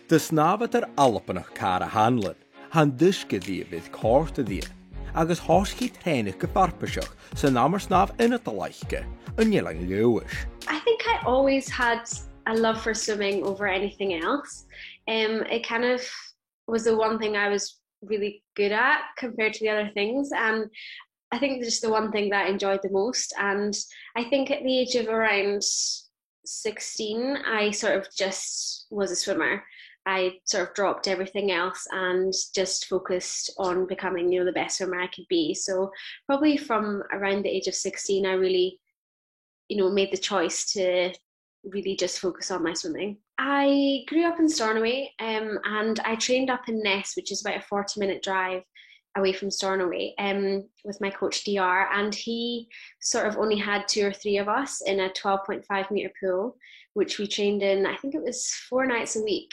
De snabhat Alpanach Kara Hanlon, han duisce dí fydd cort dí, agus hosci trénach gyfarpaseach sy'n ammersnaf in het laiche, yn jelang lewis. I think I always had a love for swimming over anything else. It kind of was the one thing I was really good at compared to the other things, and I think just the one thing that I enjoyed the most. And I think at the age of around 16, I sort of just was a swimmer. I sort of dropped everything else and just focused on becoming, the best swimmer I could be. So probably from around the age of 16, I really, made the choice to really just focus on my swimming. I grew up in Stornoway, and I trained up in Ness, which is about a 40-minute drive away from Stornoway, with my coach DR, and he sort of only had 2 or 3 of us in a 12.5 metre pool, which we trained in, I think it was 4 nights a week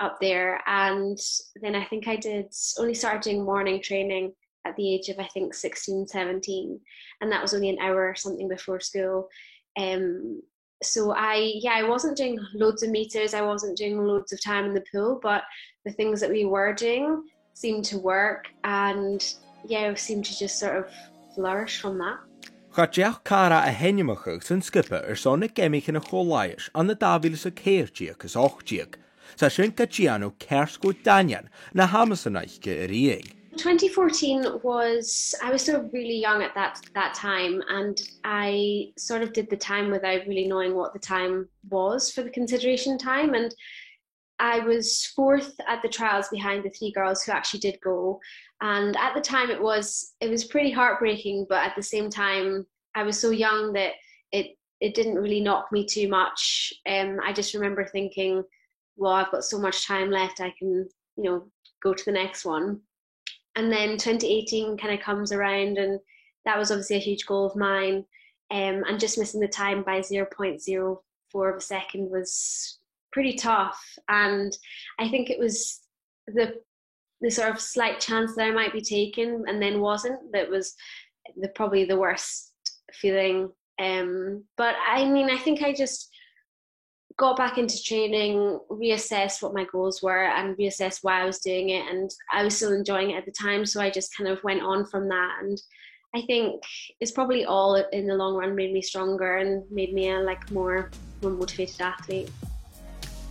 up there. And then I think I only started doing morning training at the age of, I think, 16, 17. And that was only an hour or something before school. So I wasn't doing loads of meters, I wasn't doing loads of time in the pool, but the things that we were doing seemed to work, and seemed to just sort of flourish from that. Chaddeach Kara a henneamachach sy'n skipper son y Geamaichean a Chhlaitheis an na Davilis a Ceirdiach as ochdiach. Sa sy'n Gajiano Kersco Danian na Hamasanaiche Rieg. 2014 I was still really young at that time, and I sort of did the time without really knowing what the time was for the consideration time, and I was 4th at the trials behind the 3 girls who actually did go. And at the time it was pretty heartbreaking, but at the same time I was so young that it didn't really knock me too much. I just remember thinking, well, I've got so much time left, I can, go to the next one. And then 2018 kind of comes around, and that was obviously a huge goal of mine. And just missing the time by 0.04 of a second was pretty tough. And I think it was the sort of slight chance that I might be taken and then wasn't, that was probably the worst feeling. But I mean, I think I just got back into training, reassessed what my goals were and reassessed why I was doing it, and I was still enjoying it at the time, so I just kind of went on from that. And I think it's probably all in the long run made me stronger and made me a more motivated athlete.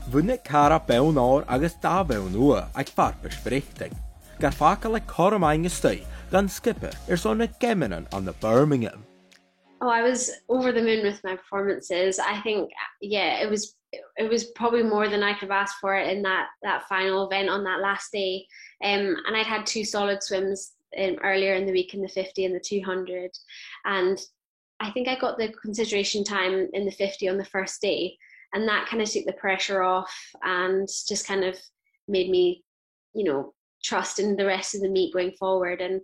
Vunne Kara bewn o'r agus da bewn ua ag farpers berichting. Gar faca Coramain stay gan skipper son y Geamaichean on the Birmingham. Oh, I was over the moon with my performances. I think, it was probably more than I could have asked for in that final event on that last day. And I'd had 2 solid swims earlier in the week in the 50 and the 200. And I think I got the consideration time in the 50 on the first day. And that kind of took the pressure off and just kind of made me, trust in the rest of the meet going forward. And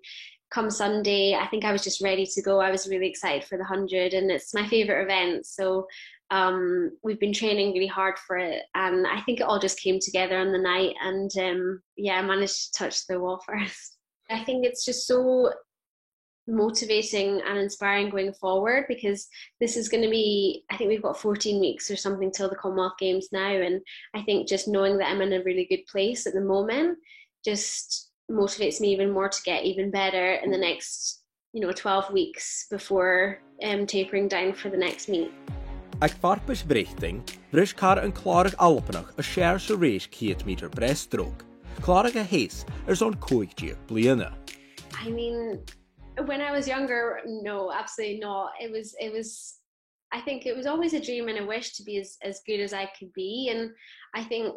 come Sunday, I think I was just ready to go. I was really excited for the 100, and it's my favourite event. So we've been training really hard for it, and I think it all just came together on the night, and I managed to touch the wall first. I think it's just so motivating and inspiring going forward, because this is going to be, I think we've got 14 weeks or something till the Commonwealth Games now, and I think just knowing that I'm in a really good place at the moment just motivates me even more to get even better in the next 12 weeks before tapering down for the next meet. Ag farpers berichting, bris Kara an Clárag Alpanach a share sa réis 100 meter breaststroke. Clárag a Héis son 50 bliana. I mean, when I was younger, no, absolutely not. It was I think it was always a dream and a wish to be as good as I could be. And I think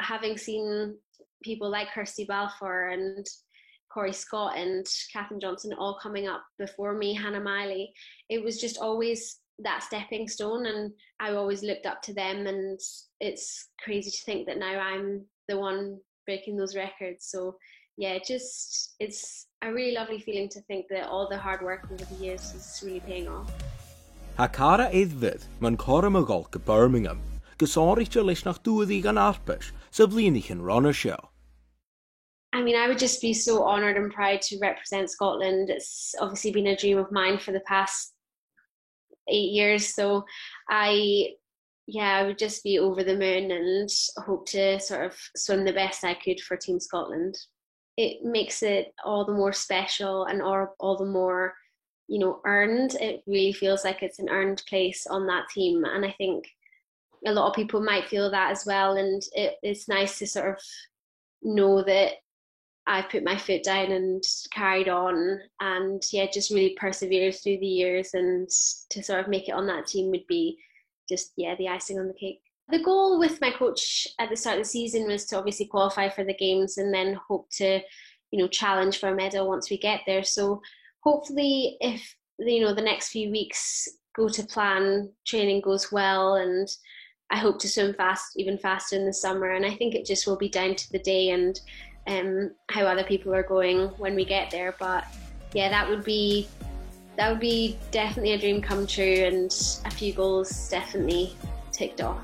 having seen people like Kirsty Balfour and Corey Scott and Catherine Johnson all coming up before me, Hannah Miley, it was just always that stepping stone, and I always looked up to them, and it's crazy to think that now I'm the one breaking those records. So it's a really lovely feeling to think that all the hard work over the years is really paying off. Ha Kara vid man Coramagal go Birmingham, gesáirte leis nach dúdaí gan arpais sa bhliainichen runner show. I mean, I would just be so honoured and proud to represent Scotland. It's obviously been a dream of mine for the past 8 years, so I yeah, I would just be over the moon and hope to sort of swim the best I could for Team Scotland. It makes it all the more special and all the more, earned. It really feels like it's an earned place on that team. And I think a lot of people might feel that as well. And it's nice to sort of know that I've put my foot down and carried on and just really persevered through the years, and to sort of make it on that team would be just, the icing on the cake. The goal with my coach at the start of the season was to obviously qualify for the games and then hope to, challenge for a medal once we get there. So hopefully if, the next few weeks go to plan, training goes well, and I hope to swim even faster in the summer. And I think it just will be down to the day and how other people are going when we get there. But that would be definitely a dream come true, and a few goals definitely ticked off.